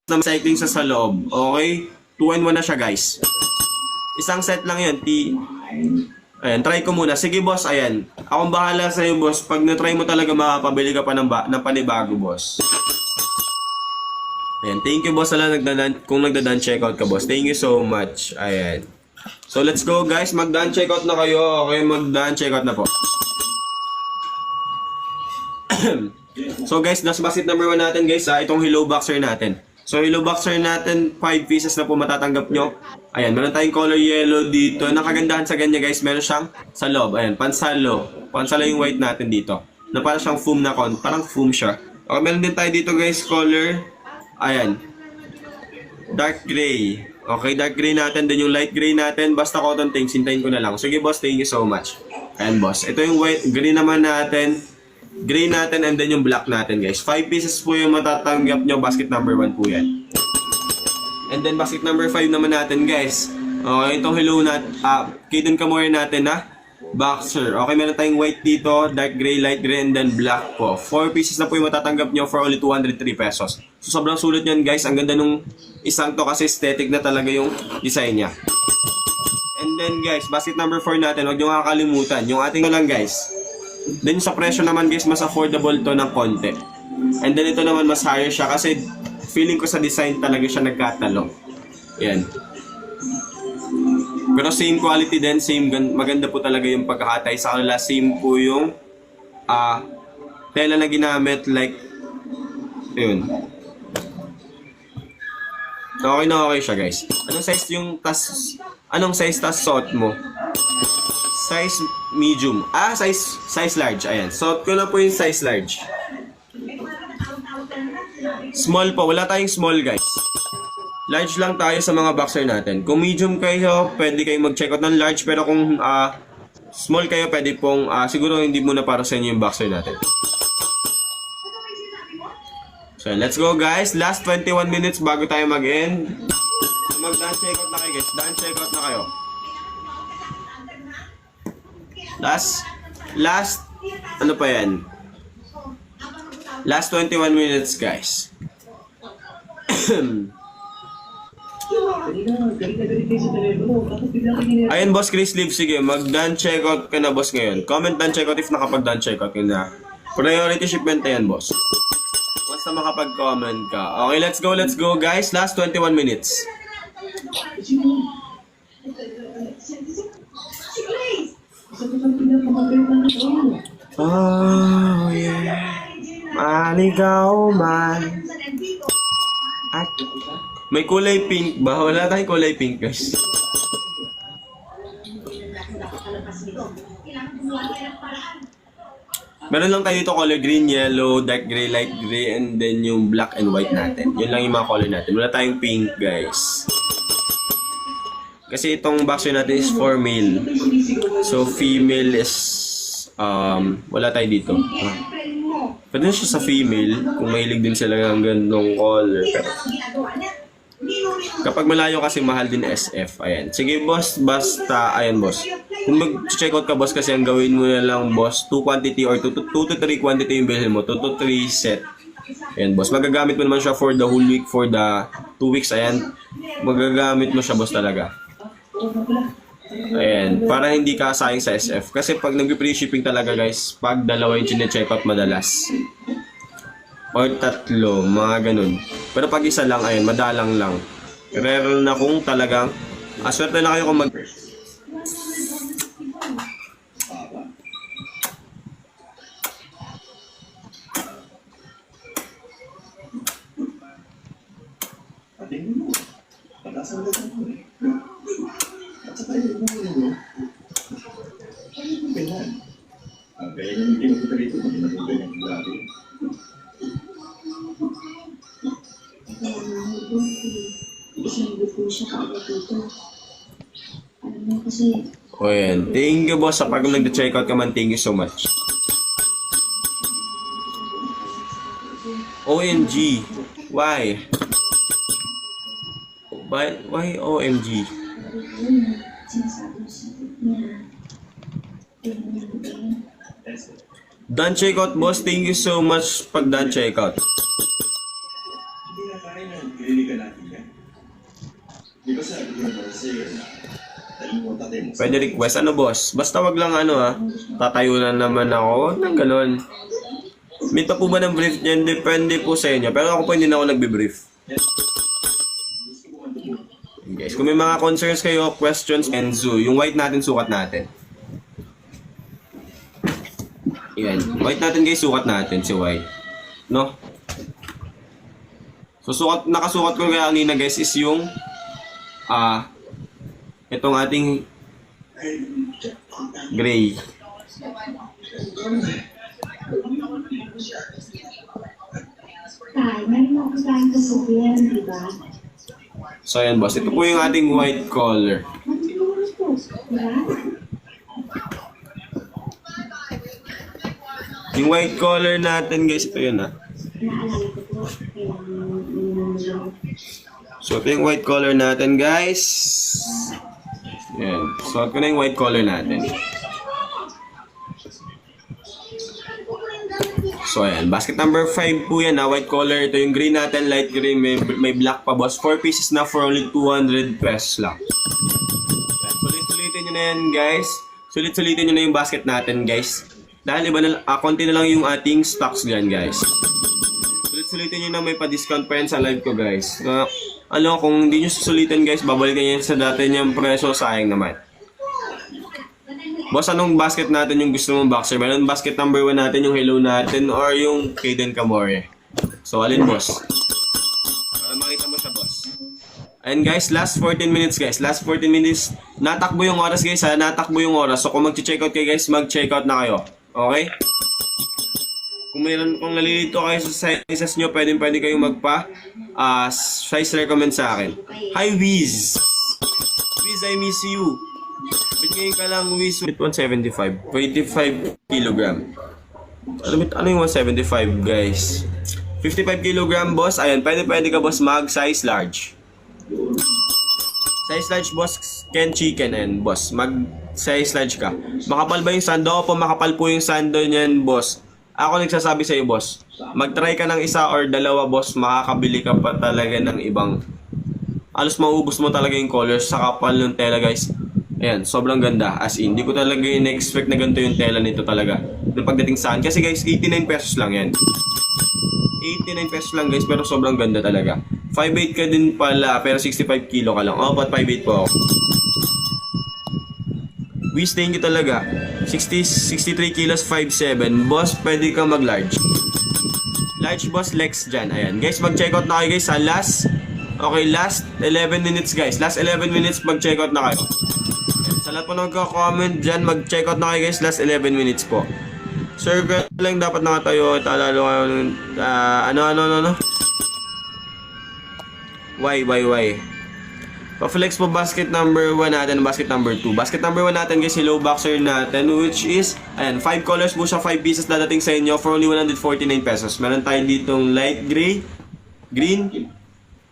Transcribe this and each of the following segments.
na cycling sa loob. Okay? 2-in-1 na siya, guys. Isang set lang yun. Ayan, try ko muna. Sige, boss, ayan. Akong bahala sa'yo, boss. Pag na-try mo talaga, makapabili ka pa ng panibago, boss. Ayan, thank you, boss. Kung nagda-done checkout ka, boss. Thank you so much. Ayan. So, let's go, guys. Mag-done checkout na kayo. Okay, mag-done checkout na po. So, guys, last basket number 1 natin, guys. Itong Hello Boxer natin. So, Hello Boxer natin, 5 pieces na po matatanggap nyo. Ayan, meron tayong color yellow dito. Nakagandahan sa ganyan, guys. Meron siyang sa loob. Ayan, pansalo. Pansalo yung white natin dito. Na parang siyang foam na parang foam siya. Okay, meron din tayo dito, guys, color. Ayan. Dark gray. Okay, dark gray natin. Then yung light gray natin. Basta cotton things. Hintayin ko na lang. Sige, boss. Thank you so much. Ayan, boss. Ito yung white. Green naman natin. Gray natin and then yung black natin, guys. 5 pieces po yung matatanggap nyo. Basket number 1 po yan. And then basket number 5 naman natin, guys. Okay, itong hello Kiden Kamori natin na boxer. Okay, meron tayong white dito, dark gray, light gray, and then black po. 4 pieces na po yung matatanggap nyo for only 203 pesos. So sobrang sulit yan, guys. Ang ganda nung isang to kasi aesthetic na talaga yung design niya. And then, guys, basket number 4 natin. Huwag nyo kakalimutan. Yung ating lang, guys. Then sa presyo naman, guys, mas affordable to ng konti. And then ito naman mas higher siya kasi feeling ko sa design talaga siya nagkatalo. Yan. Pero same quality din, maganda po talaga yung pagkakatay sa kanila. Same po yung tela na ginamit, like yun. Okay na okay siya, guys. Anong size tas suot mo? Size medium. Size large. Ayan. Suot ko na po yung size large. Small po. Wala tayong small, guys. Large lang tayo sa mga boxer natin. Kung medium kayo, pwede kayong mag-check out ng large. Pero kung small kayo, pwede pong siguro hindi muna para sa inyo yung boxer natin. So, let's go, guys. Last 21 minutes bago tayo mag-end. Mag-done check out na kayo, guys. Done check out na kayo. Last, ano pa yan? Last 21 minutes, guys. Ayun, boss Chris Live, sige, mag-done checkout ka na, boss, ngayon. Comment done checkout if nakapag-done checkout ka na. Priority shipment na yan, boss. Once na makapag-comment ka. Okay, let's go, guys. Last 21 minutes. Oh, yeah. Maligaw man. At may kulay pink ba? Wala tayong kulay pink, guys. Meron lang tayo dito color green, yellow, dark gray, light gray, and then yung black and white natin. Yun lang yung mga color natin. Wala tayong pink, guys. Kasi itong boxer natin is for male. So, female is, wala tayo dito. Pwede siya sa female, kung mahilig din sila ng gandong color. Kapag malayo kasi mahal din SF. Ayan. Sige, boss, basta, ayan, boss. Kung mag-check out ka, boss, kasi ang gawin mo na lang, boss, 2 quantity or 2 to 3 quantity yung bilhin mo. 2 to 3 set. Ayan, boss. Magagamit mo naman siya for the whole week, for the 2 weeks. Ayan. Magagamit mo siya, boss, talaga. Ayan, para hindi ka sayang sa SF. Kasi pag nag-free shipping talaga, guys, pag dalawa yung chine-check out madalas. Or 3, mga ganun. Pero pag isa lang, ayan, madalang lang. Rare na kung talagang, swerte na kayo kung mag... O yan. Thank you, boss. Sa pag nag-check out ka man, thank you so much. OMG. Why? Why OMG? Done checkout, boss. Thank you so much pag done checkout. Narinig ka natin yan. Di ba sabi ko naman sa'yo na nalimutan din mo? Pwede request. Ano boss? Basta wag lang ano ha. Tatayo na naman ako. Huwag nang ganun. May pa po ba ng brief niyan? Depende po sa inyo. Pero ako po hindi na ako nagbe-brief. Guys, kung may mga concerns kayo, questions, Enzo, yung white natin, sukat natin. Yan. White natin guys, sukat natin si white. No? So, nakasukat ko kaya kanina guys is yung itong ating gray. So, ayan boss. Ito po yung ating white color. Yung white color natin guys, ito yun So, ito yung white color natin guys. Yan. So, ito na yung white color natin. So, ayan. Basket number 5 po yan white color. Ito yung green natin, light green. May black pa boss. 4 pieces na for only 200 pesos lang. Yan. Sulit-sulitin nyo na yan guys. Sulit-sulitin nyo na yung basket natin guys. Dahil iba na, konti na lang yung ating stocks dyan guys. Sulit-sulitin nyo na may pa-discount pa yan sa live ko guys. Kung hindi nyo susulitin guys, babalikan nyo sa dati niyang presyo, sayang naman. Boss, anong basket natin yung gusto mong boxer? Meron basket number 1 natin, yung hello natin, or yung Kaden Camore. So, alin boss? Para makita mo siya boss. And guys, last 14 minutes guys. Last 14 minutes. Natakbo yung oras guys ha. Natakbo yung oras. So, kung mag-checkout kayo guys, mag-checkout na kayo. Okay? Kung nalilito kayo sa sizes nyo, pwede kayong size recommend sa akin. Hi Wiz! Wiz, I miss you. Bit ngayon ka lang Wiz. 175. 25 kilogram. Ano yung 175 guys? 55 kilogram boss. Ayan, pwede ka boss mag-size large. Size large boss, Ken Chicken and boss. Mag-size large ka. Makapal ba yung sando? Opo, makapal po yung sando niyan boss. Ako nagsasabi sa iyo, boss. Mag-try ka ng isa or dalawa, boss. Makakabili ka pa talaga ng ibang. Alos maubos mo talaga yung colors sa kapal ng tela, guys. Ayan, sobrang ganda. As in, hindi ko talaga in-expect na ganito yung tela nito talaga. Nung pagdating saan. Kasi guys, 89 pesos lang yan. 89 pesos lang guys, pero sobrang ganda talaga. 5'8 ka din pala, pero 65 kilo ka lang. Oh, but 5'8 po ako. Wish, thank you talaga. 63 kilos, 5'7". Boss, pwede kang mag-large. Large boss, Lex dyan. Ayan. Guys, mag-checkout na kayo guys sa last 11 minutes guys. Last 11 minutes, mag-checkout na kayo. Ayan. Sa lahat po nagka-comment dyan, mag-checkout na kayo guys. Last 11 minutes po. Sir, lang dapat nakatayo. Talalo kayo. Why? Pa-flex po basket number 1 natin, basket number 2. Basket number 1 natin guys, hello boxer natin, which is, ayan, 5 colors po siya, 5 pieces dadating sa inyo for only 149 pesos. Meron tayo ditong light gray, green,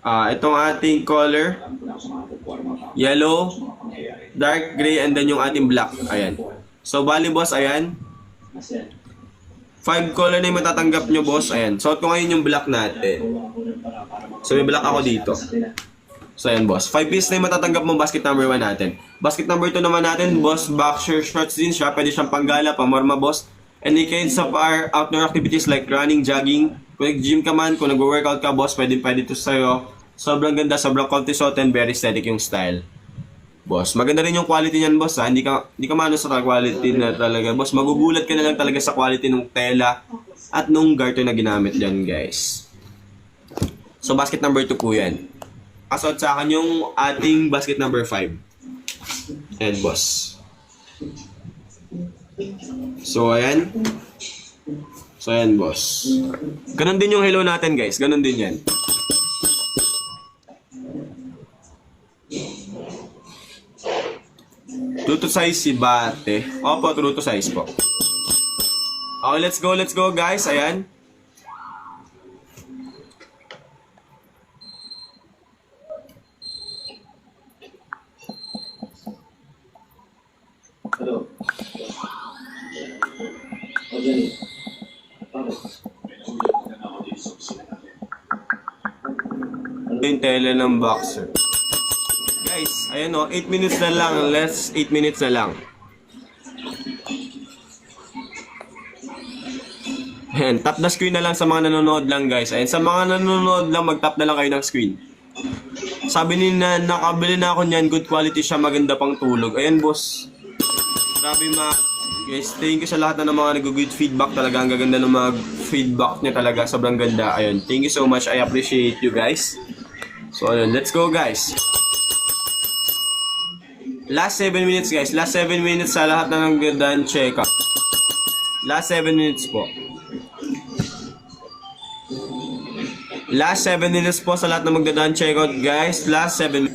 itong ating color, yellow, dark gray, and then yung ating black. Ayan. So, bali boss, ayan. 5 color na yung matatanggap nyo boss. Ayan. Suot ko ngayon yung black natin. So, may black ako dito. So, ayan, boss. 5 pieces na yung matatanggap mong basket number 1 natin. Basket number 2 naman natin, boss, boxer shorts din siya. Pwede siyang panggala, pamorma, boss. And it can sa our outdoor activities like running, jogging. Kung nag-gym ka man, kung nag-workout ka, boss, pwede ito sa'yo. Sobrang ganda, sobrang comfy suot and very aesthetic yung style. Boss, maganda rin yung quality niyan, boss, ha? Hindi ka maano sa quality na talaga. Boss, magugulat ka na lang talaga sa quality ng tela at nung garter na ginamit dyan, guys. So, basket number 2 po yan. Kasot sa akin yung ating basket number 5. Ayan, boss. So, ayan. Boss. Ganon din yung hello natin, guys. Ganon din yan. True to size si Bate. Opo, true to size po. Okay, let's go, guys. Ayan. Hello. Okay. Bakit? Ano Yung tele ng boxer. Guys, ayan o, 8 minutes na lang. Less 8 minutes na lang. Ayan, tap the screen na lang sa mga nanonood lang guys. Ayan, sa mga nanonood lang, mag-tap na lang kayo ng screen. Sabi ni na, nakabili na ako niyan, good quality siya, maganda pang tulog. Ayan boss. Grabe guys, thank you sa lahat na ng mga nag-good feedback talaga. Ang gaganda ng mga feedback niya talaga, sobrang ganda. Ayun, thank you so much, I appreciate you guys. So ayun, let's go guys. Last 7 minutes guys, last 7 minutes sa lahat na nag-done check up. Last 7 minutes po. Last 7 minutes po sa lahat na magdadaan check out guys. Last 7